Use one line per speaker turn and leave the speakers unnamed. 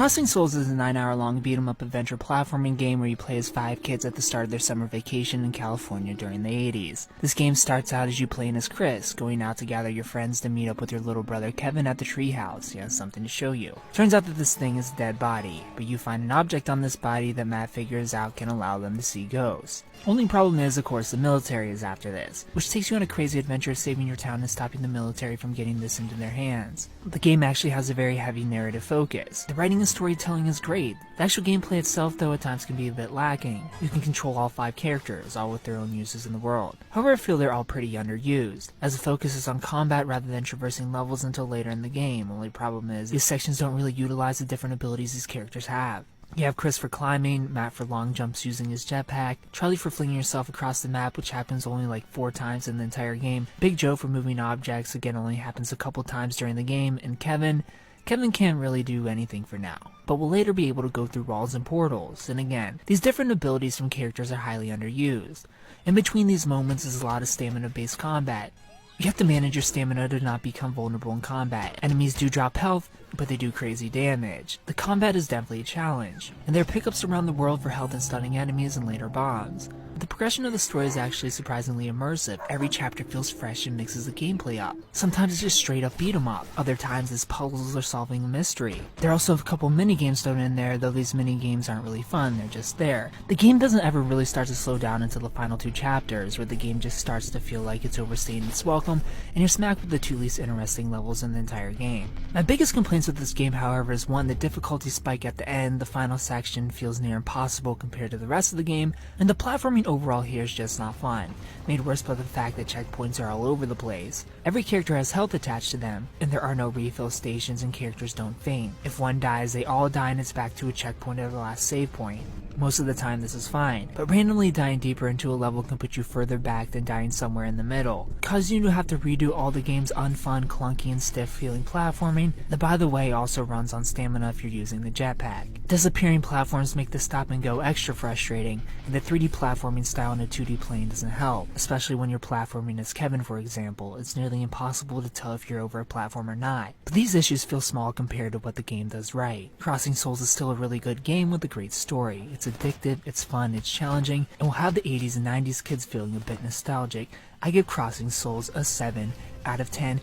Crossing Souls is a 9-hour-long beat-em-up adventure platforming game where you play as 5 kids at the start of their summer vacation in California during the 80s. This game starts out as you playing as Chris, going out to gather your friends to meet up with your little brother Kevin at the treehouse. He has something to show you. Turns out that this thing is a dead body, but you find an object on this body that Matt figures out can allow them to see ghosts. Only problem is, of course, the military is after this, which takes you on a crazy adventure saving your town and stopping the military from getting this into their hands. The game actually has a very heavy narrative focus. The writing and storytelling is great. The actual gameplay itself, though, at times can be a bit lacking. You can control all 5 characters, all with their own uses in the world. However, I feel they're all pretty underused, as the focus is on combat rather than traversing levels until later in the game. Only problem is, these sections don't really utilize the different abilities these characters have. You have Chris for climbing, Matt for long jumps using his jetpack, Charlie for flinging yourself across the map, which happens only like 4 times in the entire game, Big Joe for moving objects, again only happens a couple times during the game, and Kevin can't really do anything for now, but will later be able to go through walls and portals. And again, these different abilities from characters are highly underused. In between these moments is a lot of stamina-based combat. You have to manage your stamina to not become vulnerable in combat. Enemies do drop health, but they do crazy damage. The combat is definitely a challenge, and there are pickups around the world for health and stunning enemies and later bombs. The progression of the story is actually surprisingly immersive. Every chapter feels fresh and mixes the gameplay up. Sometimes it's just straight up beat 'em up. Other times it's puzzles or solving a mystery. There are also a couple mini-games thrown in there, though these mini-games aren't really fun, they're just there. The game doesn't ever really start to slow down until the final 2 chapters, where the game just starts to feel like it's overstaying its welcome, and you're smacked with the 2 least interesting levels in the entire game. My biggest complaints with this game, however, is 1, the difficulty spike at the end. The final section feels near impossible compared to the rest of the game, and the platforming overall here is just not fun, made worse by the fact that checkpoints are all over the place. Every character has health attached to them, and there are no refill stations and characters don't faint. If one dies, they all die and it's back to a checkpoint at the last save point. Most of the time this is fine, but randomly dying deeper into a level can put you further back than dying somewhere in the middle, causing you to have to redo all the game's unfun, clunky, and stiff feeling platforming that, by the way, also runs on stamina if you're using the jetpack. Disappearing platforms make the stop and go extra frustrating, and the 3D platforming style in a 2D plane doesn't help, especially when you're platforming as Kevin, for example. It's nearly impossible to tell if you're over a platform or not, but these issues feel small compared to what the game does right. Crossing Souls is still a really good game with a great story. It's addictive, it's fun, it's challenging, and will have the 80s and 90s kids feeling a bit nostalgic. I give Crossing Souls a 7 out of 10.